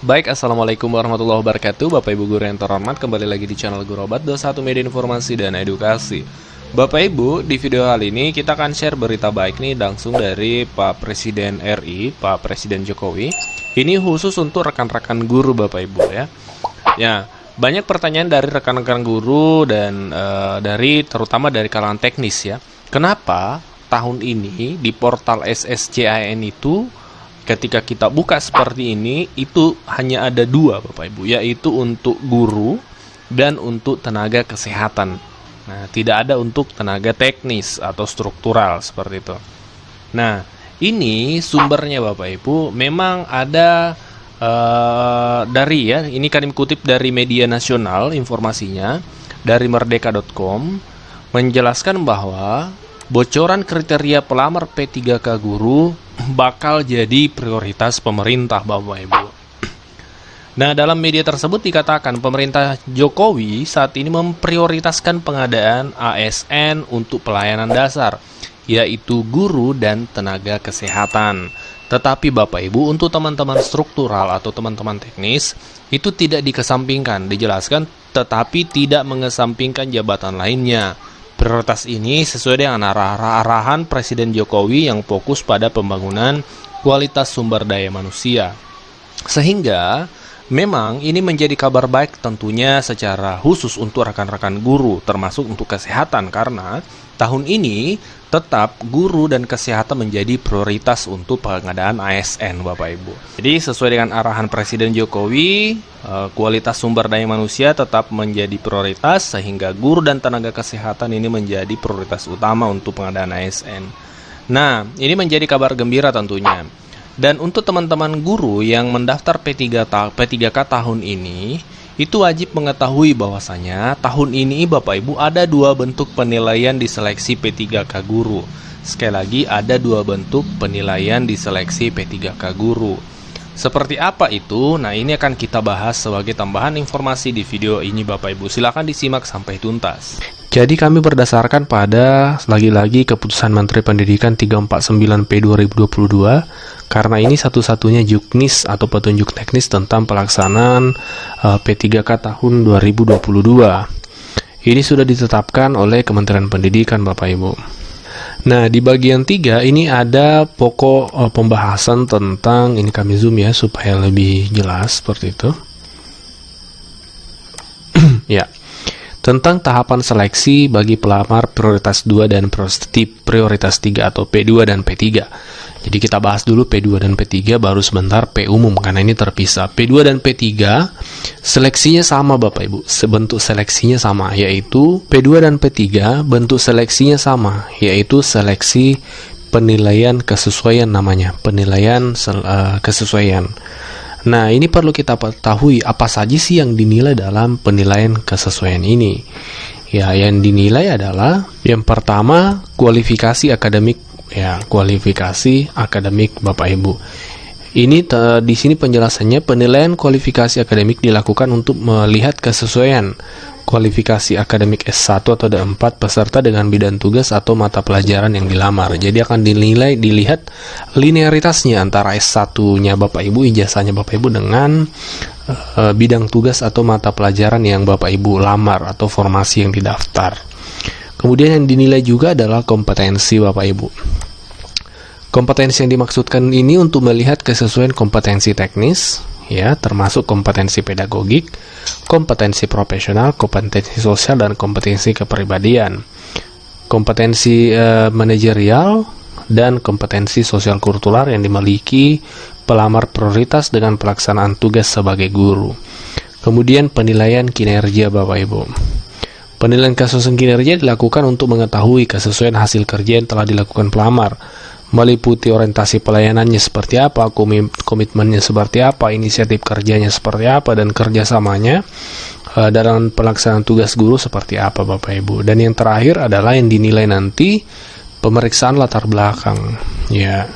Baik, Assalamualaikum warahmatullahi wabarakatuh. Bapak Ibu guru yang terhormat, kembali lagi di channel Guru Obat 21 Media Informasi dan Edukasi. Bapak Ibu, di video kali ini kita akan share berita baik nih langsung dari Pak Presiden RI, Pak Presiden Jokowi. Ini khusus untuk rekan-rekan guru Bapak Ibu ya. Ya, banyak pertanyaan dari rekan-rekan guru dan terutama dari kalangan teknis ya. Kenapa tahun ini di portal SSCIN itu ketika kita buka seperti ini, itu hanya ada dua Bapak Ibu, yaitu untuk guru dan untuk tenaga kesehatan. Nah, tidak ada untuk tenaga teknis atau struktural seperti itu. Nah, ini sumbernya Bapak Ibu memang ada ini kami kutip dari media nasional informasinya, dari merdeka.com, menjelaskan bahwa bocoran kriteria pelamar P3K guru bakal jadi prioritas pemerintah Bapak Ibu. Nah, dalam media tersebut dikatakan pemerintah Jokowi saat ini memprioritaskan pengadaan ASN untuk pelayanan dasar, yaitu guru dan tenaga kesehatan. Tetapi Bapak Ibu, untuk teman-teman struktural atau teman-teman teknis, itu tidak dikesampingkan, dijelaskan, tetapi tidak mengesampingkan jabatan lainnya. Prioritas ini sesuai dengan arahan Presiden Jokowi yang fokus pada pembangunan kualitas sumber daya manusia. Sehingga memang ini menjadi kabar baik tentunya secara khusus untuk rekan-rekan guru, termasuk untuk kesehatan, karena tahun ini tetap guru dan kesehatan menjadi prioritas untuk pengadaan ASN Bapak Ibu. Jadi sesuai dengan arahan Presiden Jokowi, kualitas sumber daya manusia tetap menjadi prioritas, sehingga guru dan tenaga kesehatan ini menjadi prioritas utama untuk pengadaan ASN. Nah, ini menjadi kabar gembira tentunya. Dan untuk teman-teman guru yang mendaftar P3K tahun ini, itu wajib mengetahui bahwasanya tahun ini Bapak Ibu ada dua bentuk penilaian di seleksi P3K guru. Sekali lagi, ada dua bentuk penilaian di seleksi P3K guru. Seperti apa itu? Nah, ini akan kita bahas sebagai tambahan informasi di video ini Bapak Ibu. Silakan disimak sampai tuntas. Jadi kami berdasarkan pada lagi-lagi keputusan Menteri Pendidikan 349P 2022, karena ini satu-satunya juknis atau petunjuk teknis tentang pelaksanaan P3K tahun 2022. Ini sudah ditetapkan oleh Kementerian Pendidikan Bapak Ibu. Nah, di bagian 3 ini ada pokok pembahasan tentang, ini kami zoom ya supaya lebih jelas seperti itu. Ya. Tentang tahapan seleksi bagi pelamar prioritas 2 dan prioritas 3 atau P2 dan P3. Jadi kita bahas dulu P2 dan P3, baru sebentar P umum karena ini terpisah. P2 dan P3 seleksinya sama Bapak Ibu, bentuk seleksinya sama, yaitu P2 dan P3 bentuk seleksinya sama, yaitu seleksi penilaian kesesuaian namanya, penilaian kesesuaian. Nah, ini perlu kita ketahui apa saja sih yang dinilai dalam penilaian kesesuaian ini. Ya, yang dinilai adalah yang pertama kualifikasi akademik ya, kualifikasi akademik Bapak Ibu. Ini di sini penjelasannya, penilaian kualifikasi akademik dilakukan untuk melihat kesesuaian kualifikasi akademik S1 atau D4 peserta dengan bidang tugas atau mata pelajaran yang dilamar. Jadi akan dilihat linearitasnya antara S1-nya Bapak Ibu, ijazahnya Bapak Ibu dengan bidang tugas atau mata pelajaran yang Bapak Ibu lamar atau formasi yang didaftar. Kemudian yang dinilai juga adalah kompetensi Bapak Ibu. Kompetensi yang dimaksudkan ini untuk melihat kesesuaian kompetensi teknis, ya, termasuk kompetensi pedagogik, kompetensi profesional, kompetensi sosial, dan kompetensi kepribadian, kompetensi manajerial, dan kompetensi sosial kultural yang dimiliki pelamar prioritas dengan pelaksanaan tugas sebagai guru. Kemudian penilaian kinerja Bapak Ibu. Penilaian kesesuaian kinerja dilakukan untuk mengetahui kesesuaian hasil kerja yang telah dilakukan pelamar, meliputi orientasi pelayanannya seperti apa, komitmennya seperti apa, inisiatif kerjanya seperti apa, dan kerjasamanya dalam pelaksanaan tugas guru seperti apa Bapak Ibu. Dan yang terakhir adalah yang dinilai nanti pemeriksaan latar belakang, ya,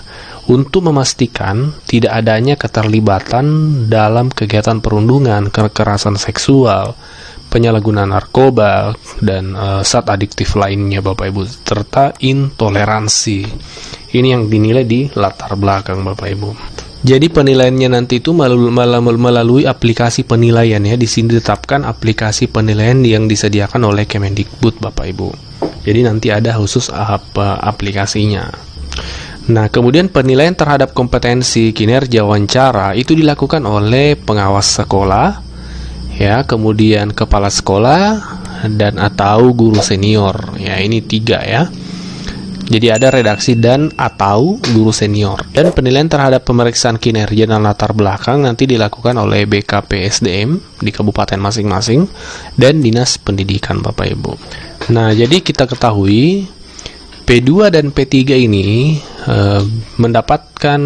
untuk memastikan tidak adanya keterlibatan dalam kegiatan perundungan, kekerasan seksual, penyalahgunaan narkoba, dan zat adiktif lainnya Bapak Ibu, serta intoleransi. Ini yang dinilai di latar belakang Bapak Ibu. Jadi penilaiannya nanti itu melalui aplikasi penilaian ya. Di sini ditetapkan aplikasi penilaian yang disediakan oleh Kemendikbud, Bapak Ibu. Jadi nanti ada khusus aplikasinya. Nah, kemudian penilaian terhadap kompetensi kinerja wawancara itu dilakukan oleh pengawas sekolah, ya, kemudian kepala sekolah dan atau guru senior. Ya, ini 3 ya. Jadi ada redaksi dan atau guru senior. Dan penilaian terhadap pemeriksaan kinerja dan latar belakang nanti dilakukan oleh BKPSDM di kabupaten masing-masing dan Dinas Pendidikan, Bapak Ibu. Nah, jadi kita ketahui P2 dan P3 ini mendapatkan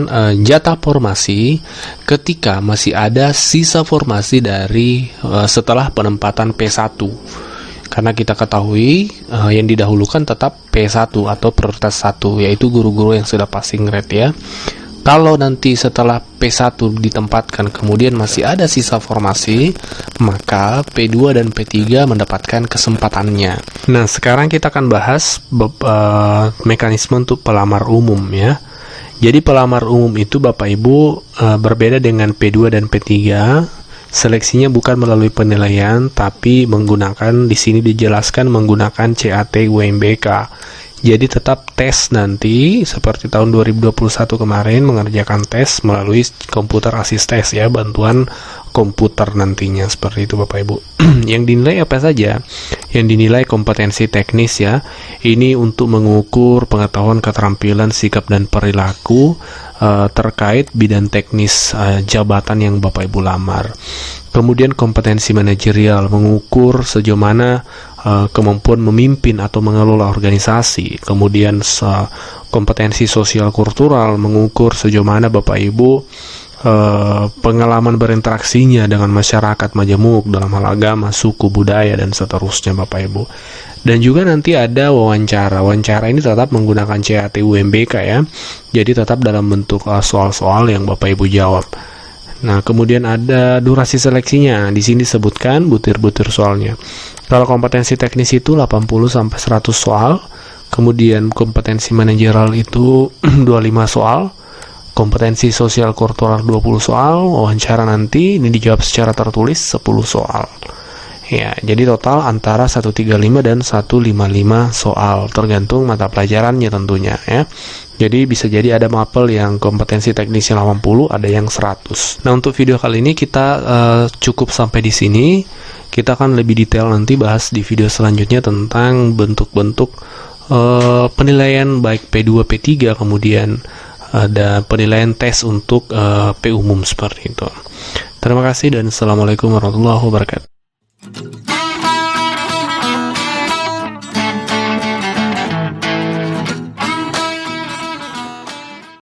jatah formasi ketika masih ada sisa formasi dari setelah penempatan P1. Karena kita ketahui yang didahulukan tetap P1 atau prioritas 1, yaitu guru-guru yang sudah passing grade ya. Kalau nanti setelah P1 ditempatkan kemudian masih ada sisa formasi, maka P2 dan P3 mendapatkan kesempatannya. Nah, sekarang kita akan bahas mekanisme untuk pelamar umum ya. Jadi pelamar umum itu Bapak Ibu berbeda dengan P2 dan P3. Seleksinya bukan melalui penilaian, tapi menggunakan, di sini dijelaskan menggunakan CAT UMBK. Jadi tetap tes nanti, seperti tahun 2021 kemarin mengerjakan tes melalui komputer assist test ya, bantuan komputer nantinya, seperti itu Bapak Ibu. Yang dinilai apa saja? Yang dinilai kompetensi teknis ya, ini untuk mengukur pengetahuan, keterampilan, sikap dan perilaku terkait bidang teknis jabatan yang Bapak Ibu lamar. Kemudian kompetensi manajerial, mengukur sejauh mana kemampuan memimpin atau mengelola organisasi. Kemudian kompetensi sosial kultural, mengukur sejauh mana Bapak Ibu pengalaman berinteraksinya dengan masyarakat majemuk dalam hal agama, suku, budaya, dan seterusnya Bapak Ibu. Dan juga nanti ada wawancara. Wawancara ini tetap menggunakan CAT UMBK ya. Jadi tetap dalam bentuk soal-soal yang Bapak Ibu jawab. Nah, kemudian ada durasi seleksinya. Di sini disebutkan butir-butir soalnya. Kalau kompetensi teknis itu 80-100 soal. Kemudian kompetensi manajerial itu 25 soal. Kompetensi sosial kultural 20 soal. Wawancara nanti ini dijawab secara tertulis 10 soal. Ya, jadi total antara 135 dan 155 soal, tergantung mata pelajarannya tentunya ya. Jadi bisa jadi ada mapel yang kompetensi teknisnya 80, ada yang 100. Nah, untuk video kali ini kita cukup sampai di sini. Kita akan lebih detail nanti bahas di video selanjutnya tentang bentuk-bentuk penilaian baik P2, P3, kemudian ada penilaian tes untuk P umum seperti itu. Terima kasih dan Assalamualaikum warahmatullahi wabarakatuh.